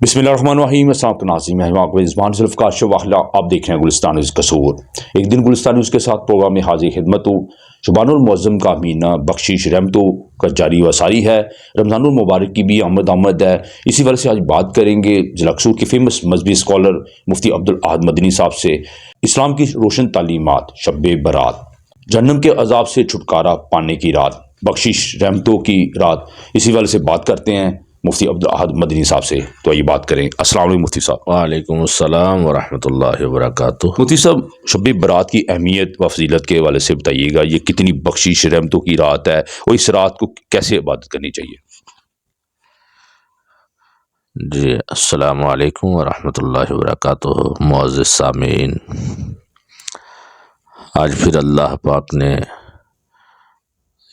بسم اللہ الرحمن الرحیم۔ السلام ناظرین، میں آپ کو زبان ذوالفقار شواخلا، آپ دیکھ رہے ہیں گلستان قصور۔ ایک دن گلستان اس کے ساتھ پروگرام میں حاضر خدمت ہوں۔ شبان المعظم کا مہینہ بخشش رحمتوں کا جاری و ساری ہے، رمضان المبارک کی بھی آمد ہے۔ اسی وجہ سے آج بات کریں گے ضلع قصور کے فیمس مذہبی اسکالر مفتی عبدالاحد مدنی صاحب سے، اسلام کی روشن تعلیمات، شب برات، جہنم کے عذاب سے چھٹکارا پانے کی رات، بخشش رحمتوں کی رات۔ اسی وجہ سے بات کرتے ہیں مفتی عبدالاحد مدنی صاحب سے، تو یہ بات کریں۔ السلام علیکم مفتی صاحب۔ وعلیکم السلام ورحمۃ اللہ وبرکاتہ۔ مفتی صاحب، شب برات کی اہمیت و فضیلت کے حوالے سے بتائیے گا، یہ کتنی بخشش رحمتوں کی رات ہے اور اس رات کو کیسے عبادت کرنی چاہیے؟ جی، السلام علیکم ورحمۃ اللہ وبرکاتہ۔ معزز سامعین، آج پھر اللہ پاک نے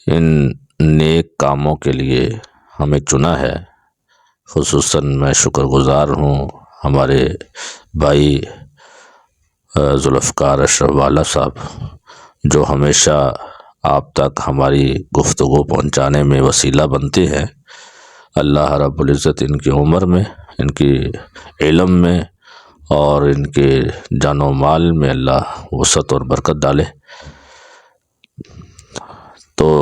ان نیک کاموں کے لیے ہمیں چنا ہے۔ خصوصاً میں شکر گزار ہوں ہمارے بھائی ذوالفقار اشرف والا صاحب، جو ہمیشہ آپ تک ہماری گفتگو پہنچانے میں وسیلہ بنتے ہیں۔ اللہ رب العزت ان کی عمر میں، ان کی علم میں اور ان کے جان و مال میں اللہ وسعت اور برکت ڈالے۔ تو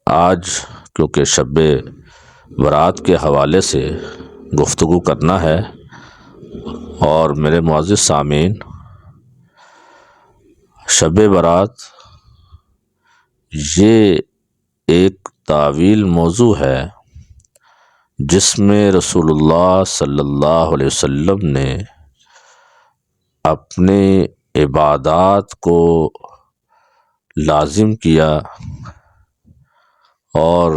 آج کیونکہ شب برات کے حوالے سے گفتگو کرنا ہے، اور میرے معزز سامعین، شب برات یہ ایک طویل موضوع ہے جس میں رسول اللہ صلی اللہ علیہ وسلم نے اپنے عبادات کو لازم کیا، اور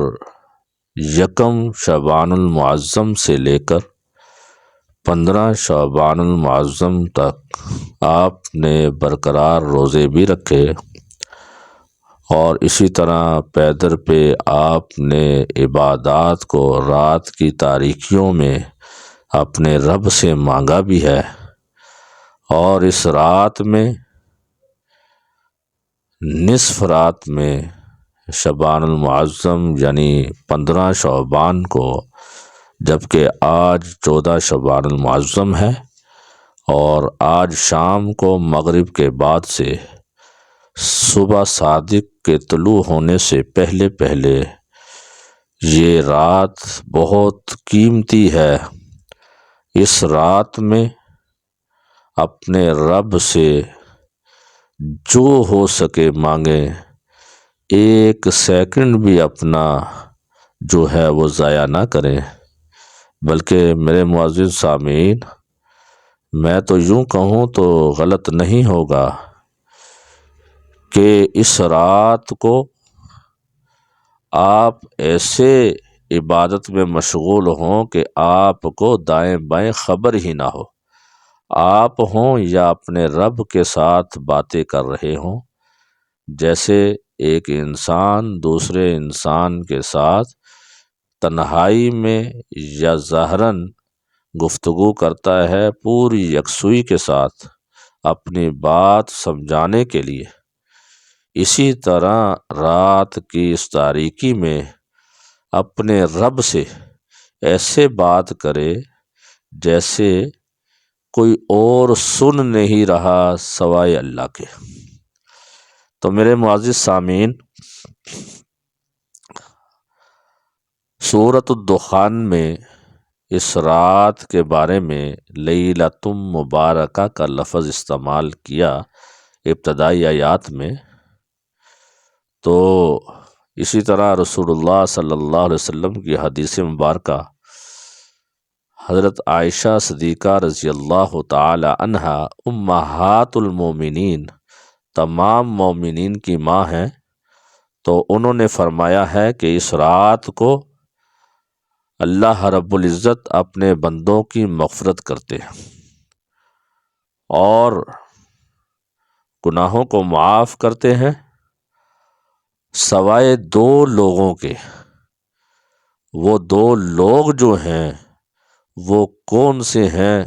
یکم شعبان المعظم سے لے کر 15 شعبان المعظم تک آپ نے برقرار روزے بھی رکھے، اور اسی طرح پیدر پہ آپ نے عبادات کو رات کی تاریکیوں میں اپنے رب سے مانگا بھی ہے۔ اور اس رات میں، نصف رات میں، شعبان المعظم یعنی 15 شعبان کو، جبکہ آج 14 شعبان المعظم ہے، اور آج شام کو مغرب کے بعد سے صبح صادق کے طلوع ہونے سے پہلے پہلے یہ رات بہت قیمتی ہے۔ اس رات میں اپنے رب سے جو ہو سکے مانگیں، ایک سیکنڈ بھی اپنا جو ہے وہ ضائع نہ کریں۔ بلکہ میرے معزز سامعین، میں تو یوں کہوں تو غلط نہیں ہوگا کہ اس رات کو آپ ایسے عبادت میں مشغول ہوں کہ آپ کو دائیں بائیں خبر ہی نہ ہو۔ آپ ہوں یا اپنے رب کے ساتھ باتیں کر رہے ہوں، جیسے ایک انسان دوسرے انسان کے ساتھ تنہائی میں یا ظاہراً گفتگو کرتا ہے پوری یکسوئی کے ساتھ اپنی بات سمجھانے کے لیے، اسی طرح رات کی اس تاریکی میں اپنے رب سے ایسے بات کرے جیسے کوئی اور سن نہیں رہا سوائے اللہ کے۔ تو میرے معزز سامعین، سورۃ الدخان میں اس رات کے بارے میں لیلۃ مبارکہ کا لفظ استعمال کیا ابتدائی آیات میں۔ تو اسی طرح رسول اللہ صلی اللہ علیہ وسلم کی حدیث مبارکہ حضرت عائشہ صدیقہ رضی اللہ تعالی عنہا امہات المومنین، تمام مومنین کی ماں ہیں، تو انہوں نے فرمایا ہے کہ اس رات کو اللہ رب العزت اپنے بندوں کی مغفرت کرتے ہیں اور گناہوں کو معاف کرتے ہیں، سوائے 2 لوگوں کے۔ وہ 2 لوگ جو ہیں وہ کون سے ہیں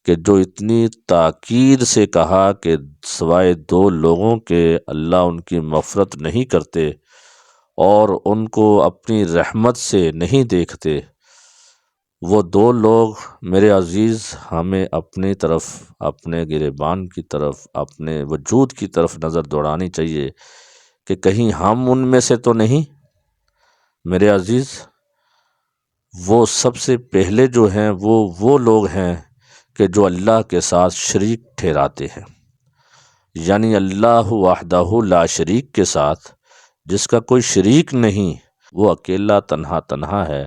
کہ جو اتنی تاکید سے کہا کہ سوائے 2 لوگوں کے اللہ ان کی مغفرت نہیں کرتے اور ان کو اپنی رحمت سے نہیں دیکھتے۔ وہ دو لوگ میرے عزیز ہمیں اپنی طرف، اپنے گریبان کی طرف، اپنے وجود کی طرف نظر دوڑانی چاہیے کہ کہیں ہم ان میں سے تو نہیں۔ میرے عزیز وہ سب سے پہلے جو ہیں وہ لوگ ہیں کہ جو اللہ کے ساتھ شریک ٹھہراتے ہیں، یعنی اللہ وحدہ لا شریک کے ساتھ جس کا کوئی شریک نہیں، وہ اکیلا تنہا ہے،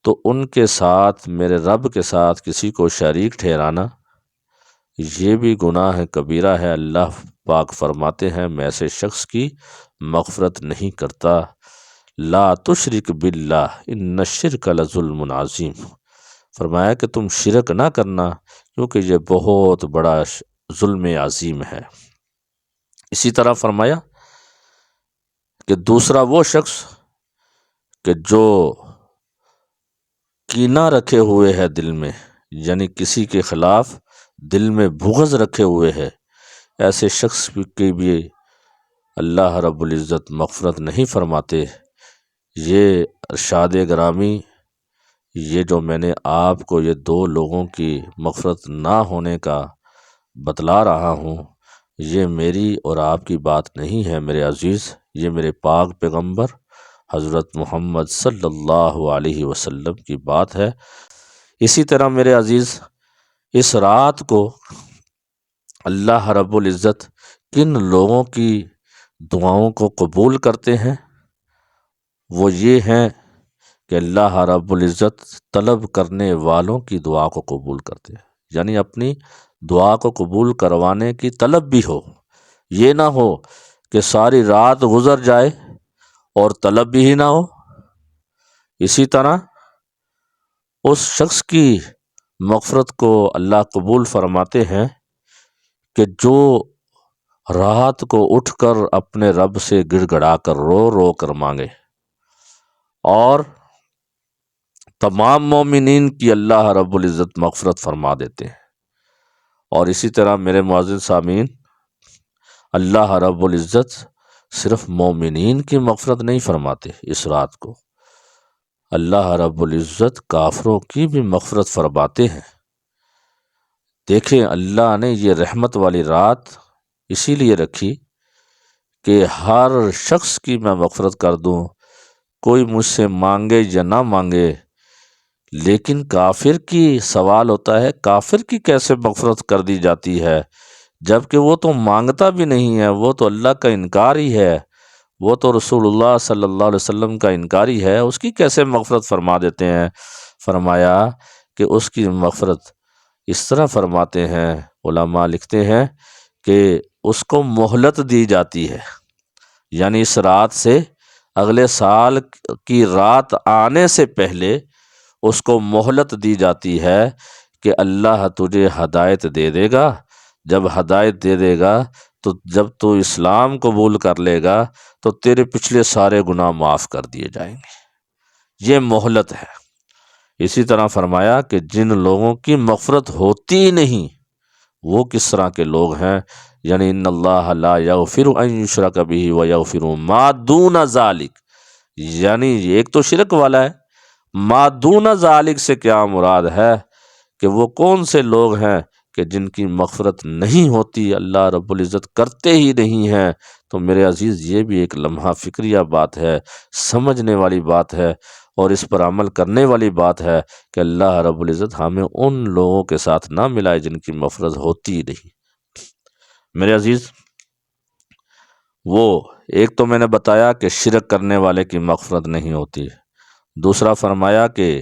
تو ان کے ساتھ، میرے رب کے ساتھ کسی کو شریک ٹھہرانا یہ بھی گناہ کبیرہ ہے۔ اللہ پاک فرماتے ہیں میں ایسے شخص کی مغفرت نہیں کرتا، لا تشرک باللہ ان الشرک لظلم عظیم۔ فرمایا کہ تم شرک نہ کرنا کیونکہ یہ بہت بڑا ظلم عظیم ہے۔ اسی طرح فرمایا کہ دوسرا وہ شخص کہ جو کینہ رکھے ہوئے ہے دل میں، یعنی کسی کے خلاف دل میں بغض رکھے ہوئے ہے، ایسے شخص کی بھی اللہ رب العزت مغفرت نہیں فرماتے۔ یہ ارشاد گرامی، یہ جو میں نے آپ کو یہ دو لوگوں کی مغفرت نہ ہونے کا بتلا رہا ہوں، یہ میری اور آپ کی بات نہیں ہے میرے عزیز، یہ میرے پاک پیغمبر حضرت محمد صلی اللہ علیہ وسلم کی بات ہے۔ اسی طرح میرے عزیز اس رات کو اللہ رب العزت کن لوگوں کی دعاؤں کو قبول کرتے ہیں؟ وہ یہ ہیں کہ اللہ رب العزت طلب کرنے والوں کی دعا کو قبول کرتے ہیں، یعنی اپنی دعا کو قبول کروانے کی طلب بھی ہو، یہ نہ ہو کہ ساری رات گزر جائے اور طلب بھی ہی نہ ہو۔ اسی طرح اس شخص کی مغفرت کو اللہ قبول فرماتے ہیں کہ جو رات کو اٹھ کر اپنے رب سے گڑ گڑا کر رو کر مانگے، اور تمام مومنین کی اللہ رب العزت مغفرت فرما دیتے ہیں۔ اور اسی طرح میرے معزز سامعین، اللہ رب العزت صرف مومنین کی مغفرت نہیں فرماتے، اس رات کو اللہ رب العزت کافروں کی بھی مغفرت فرماتے ہیں۔ دیکھیں اللہ نے یہ رحمت والی رات اسی لیے رکھی کہ ہر شخص کی میں مغفرت کر دوں، کوئی مجھ سے مانگے یا نہ مانگے، لیکن کافر کی سوال ہوتا ہے کافر کی کیسے مغفرت کر دی جاتی ہے جبکہ وہ تو مانگتا بھی نہیں ہے، وہ تو اللہ کا انکاری ہے، وہ تو رسول اللہ صلی اللہ علیہ وسلم کا انکاری ہے، اس کی کیسے مغفرت فرما دیتے ہیں؟ فرمایا کہ اس کی مغفرت اس طرح فرماتے ہیں، علماء لکھتے ہیں کہ اس کو مہلت دی جاتی ہے، یعنی اس رات سے اگلے سال کی رات آنے سے پہلے اس کو مہلت دی جاتی ہے کہ اللہ تجھے ہدایت دے دے گا، جب ہدایت دے دے گا تو جب تو اسلام قبول کر لے گا تو تیرے پچھلے سارے گناہ معاف کر دیے جائیں گے، یہ مہلت ہے۔ اسی طرح فرمایا کہ جن لوگوں کی مغفرت ہوتی ہی نہیں وہ کس طرح کے لوگ ہیں، یعنی ان اللہ لا یغفر ان یشرک بہ ویغفر ما دون ذالک، یعنی ایک تو شرک والا ہے، ما دون ذالک سے کیا مراد ہے کہ وہ کون سے لوگ ہیں کہ جن کی مغفرت نہیں ہوتی، اللہ رب العزت کرتے ہی نہیں ہیں۔ تو میرے عزیز یہ بھی ایک لمحہ فکریہ بات ہے، سمجھنے والی بات ہے، اور اس پر عمل کرنے والی بات ہے کہ اللہ رب العزت ہمیں ان لوگوں کے ساتھ نہ ملائے جن کی مغفرت ہوتی ہی نہیں۔ میرے عزیز وہ ایک تو میں نے بتایا کہ شرک کرنے والے کی مغفرت نہیں ہوتی، دوسرا فرمایا کہ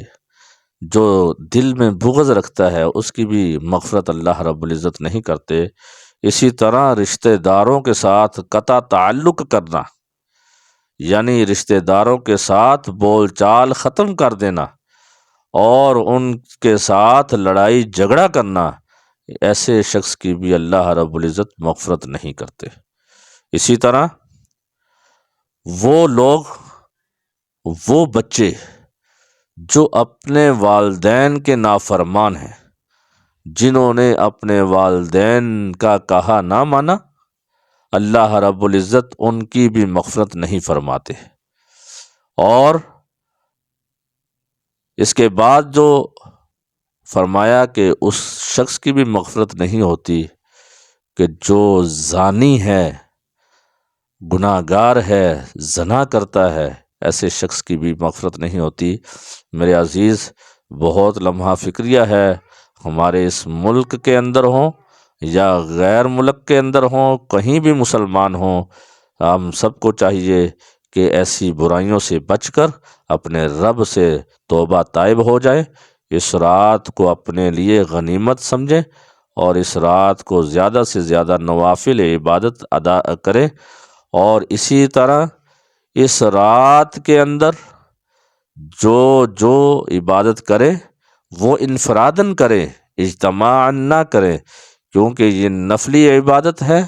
جو دل میں بغض رکھتا ہے اس کی بھی مغفرت اللہ رب العزت نہیں کرتے۔ اسی طرح رشتہ داروں کے ساتھ قطع تعلق کرنا، یعنی رشتہ داروں کے ساتھ بول چال ختم کر دینا اور ان کے ساتھ لڑائی جھگڑا کرنا، ایسے شخص کی بھی اللہ رب العزت مغفرت نہیں کرتے۔ اسی طرح وہ لوگ، وہ بچے جو اپنے والدین کے نافرمان ہیں، جنہوں نے اپنے والدین کا کہا نہ مانا، اللہ رب العزت ان کی بھی مغفرت نہیں فرماتے۔ اور اس کے بعد جو فرمایا کہ اس شخص کی بھی مغفرت نہیں ہوتی کہ جو زانی ہے، گناہ گار ہے، زنا کرتا ہے، ایسے شخص کی بھی مغفرت نہیں ہوتی۔ میرے عزیز، بہت لمحہ فکریہ ہے، ہمارے اس ملک کے اندر ہوں یا غیر ملک کے اندر ہوں، کہیں بھی مسلمان ہوں، ہم سب کو چاہیے کہ ایسی برائیوں سے بچ کر اپنے رب سے توبہ طائب ہو جائیں، اس رات کو اپنے لیے غنیمت سمجھیں اور اس رات کو زیادہ سے زیادہ نوافل عبادت ادا کریں، اور اسی طرح اس رات کے اندر جو عبادت کرے وہ انفراداً کرے، اجتماعاً نہ کرے، کیونکہ یہ نفلی عبادت ہے۔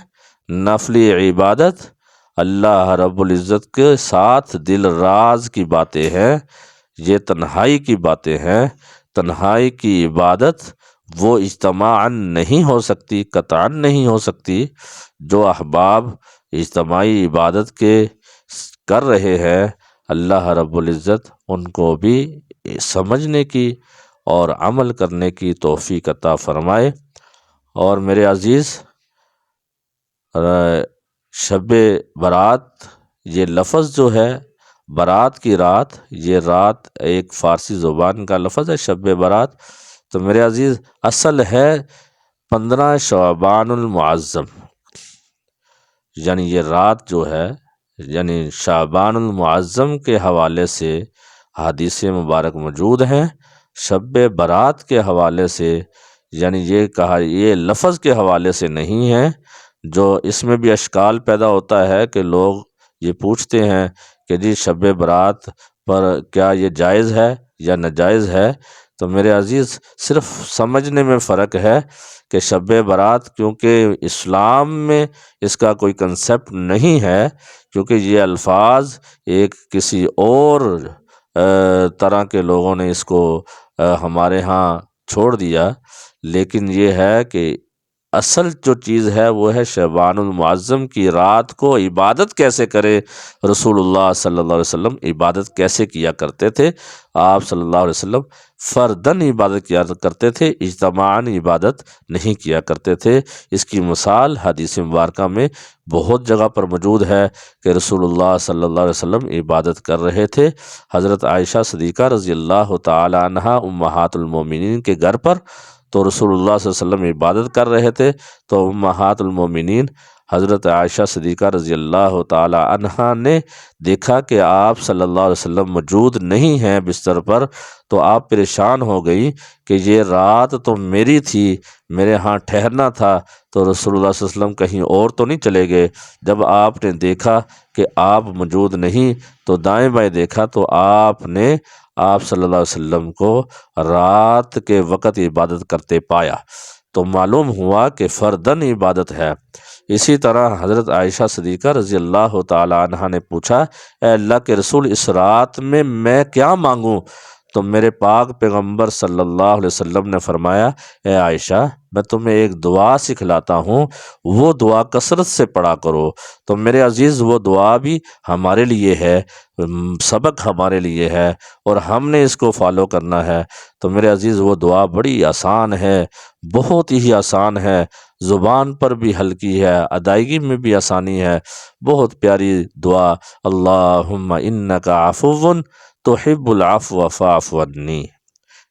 نفلی عبادت اللہ رب العزت کے ساتھ دل راز کی باتیں ہیں، یہ تنہائی کی باتیں ہیں۔ تنہائی کی عبادت وہ اجتماعاً نہیں ہو سکتی، قطعاً نہیں ہو سکتی۔ جو احباب اجتماعی عبادت کے کر رہے ہیں، اللہ رب العزت ان کو بھی سمجھنے کی اور عمل کرنے کی توفیق عطا فرمائے۔ اور میرے عزیز، شب برات، یہ لفظ جو ہے برات کی رات، یہ رات ایک فارسی زبان کا لفظ ہے شب برات، تو میرے عزیز اصل ہے 15 شعبان المعظم، یعنی یہ رات جو ہے، یعنی شعبان المعظم کے حوالے سے حدیث مبارک موجود ہیں۔ شب برات کے حوالے سے، یعنی یہ کہا، یہ لفظ کے حوالے سے نہیں ہے، جو اس میں بھی اشکال پیدا ہوتا ہے کہ لوگ یہ پوچھتے ہیں کہ جی شب برات پر کیا یہ جائز ہے یا ناجائز ہے؟ تو میرے عزیز، صرف سمجھنے میں فرق ہے کہ شب برات، کیونکہ اسلام میں اس کا کوئی کنسیپٹ نہیں ہے، کیونکہ یہ الفاظ ایک کسی اور طرح کے لوگوں نے اس کو ہمارے ہاں چھوڑ دیا، لیکن یہ ہے کہ اصل جو چیز ہے وہ ہے شعبان المعظم کی رات کو عبادت کیسے کرے۔ رسول اللہ صلی اللہ علیہ وسلم عبادت کیسے کیا کرتے تھے؟ آپ صلی اللہ علیہ وسلم فرداً عبادت کیا کرتے تھے، اجتماعاً عبادت نہیں کیا کرتے تھے۔ اس کی مثال حدیث مبارکہ میں بہت جگہ پر موجود ہے کہ رسول اللہ صلی اللہ علیہ وسلم عبادت کر رہے تھے حضرت عائشہ صدیقہ رضی اللہ تعالی عنہا امہات المومنین کے گھر پر، تو رسول اللہ صلی اللہ علیہ وسلم عبادت کر رہے تھے، تو امہات المومنین حضرت عائشہ صدیقہ رضی اللہ تعالی عنہا نے دیکھا کہ آپ صلی اللہ علیہ وسلم موجود نہیں ہیں بستر پر، تو آپ پریشان ہو گئی کہ یہ رات تو میری تھی، میرے ہاں ٹھہرنا تھا، تو رسول اللہ صلی اللہ علیہ وسلم کہیں اور تو نہیں چلے گئے؟ جب آپ نے دیکھا کہ آپ موجود نہیں تو دائیں بائیں دیکھا، تو آپ نے آپ صلی اللہ علیہ وسلم کو رات کے وقت عبادت کرتے پایا، تو معلوم ہوا کہ فرداً عبادت ہے۔ اسی طرح حضرت عائشہ صدیقہ رضی اللہ تعالی عنہا نے پوچھا، اے اللہ کے رسول، اس رات میں کیا مانگوں؟ تو میرے پاک پیغمبر صلی اللہ علیہ وسلم نے فرمایا، اے عائشہ، میں تمہیں ایک دعا سکھلاتا ہوں، وہ دعا کثرت سے پڑھا کرو۔ تو میرے عزیز، وہ دعا بھی ہمارے لیے ہے، سبق ہمارے لیے ہے، اور ہم نے اس کو فالو کرنا ہے۔ تو میرے عزیز، وہ دعا بڑی آسان ہے، بہت ہی آسان ہے، زبان پر بھی ہلکی ہے، ادائیگی میں بھی آسانی ہے، بہت پیاری دعا، اللہم انک عفو تحب العفو فاعف عنی۔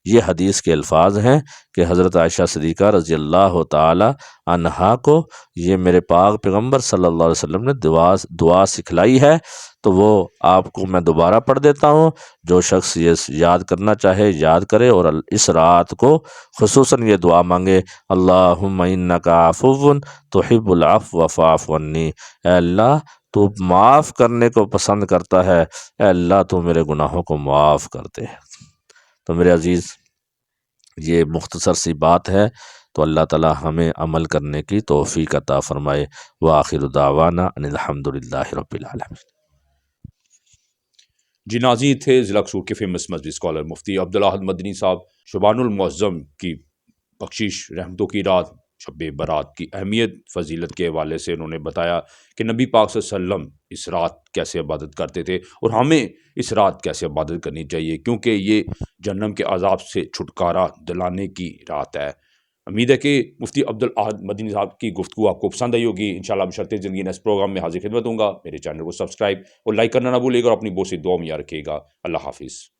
یہ حدیث کے الفاظ ہیں کہ حضرت عائشہ صدیقہ رضی اللہ تعالی عنہا کو یہ میرے پاک پیغمبر صلی اللہ علیہ وسلم نے دعا سکھلائی ہے، تو وہ آپ کو میں دوبارہ پڑھ دیتا ہوں۔ جو شخص یہ یاد کرنا چاہے یاد کرے، اور اس رات کو خصوصاً یہ دعا مانگے، اللہم انک عفو تحب العفو فاعف عنی۔ اے اللہ، تو معاف کرنے کو پسند کرتا ہے، اے اللہ تو میرے گناہوں کو معاف کر دے۔ تو میرے عزیز، یہ مختصر سی بات ہے، تو اللہ تعالی ہمیں عمل کرنے کی توفیق عطا فرمائے۔ وآخر دعوانا ان الحمد للہ رب العالمین۔ جی ناظرین، تھے ضلع قصور کے فیمس مذہبی اسکالر مفتی عبدالاحد مدنی صاحب شعبان المعظم کی بخشش، رحمتوں کی رات، شب برات کی اہمیت فضیلت کے حوالے سے انہوں نے بتایا کہ نبی پاک صلی اللہ علیہ وسلم اس رات کیسے عبادت کرتے تھے، اور ہمیں اس رات کیسے عبادت کرنی چاہیے، کیونکہ یہ جہنم کے عذاب سے چھٹکارا دلانے کی رات ہے۔ امید ہے کہ مفتی عبدالاحد مدنی صاحب کی گفتگو آپ کو پسند آئی ہوگی۔ انشاءاللہ بشرطِ زندگی نیکسٹ پروگرام میں حاضر خدمت ہوں گا۔ میرے چینل کو سبسکرائب اور لائک کرنا نہ بھولیے گا اور اپنی بہت سی دعا میں یاد رکھیے گا۔ اللہ حافظ۔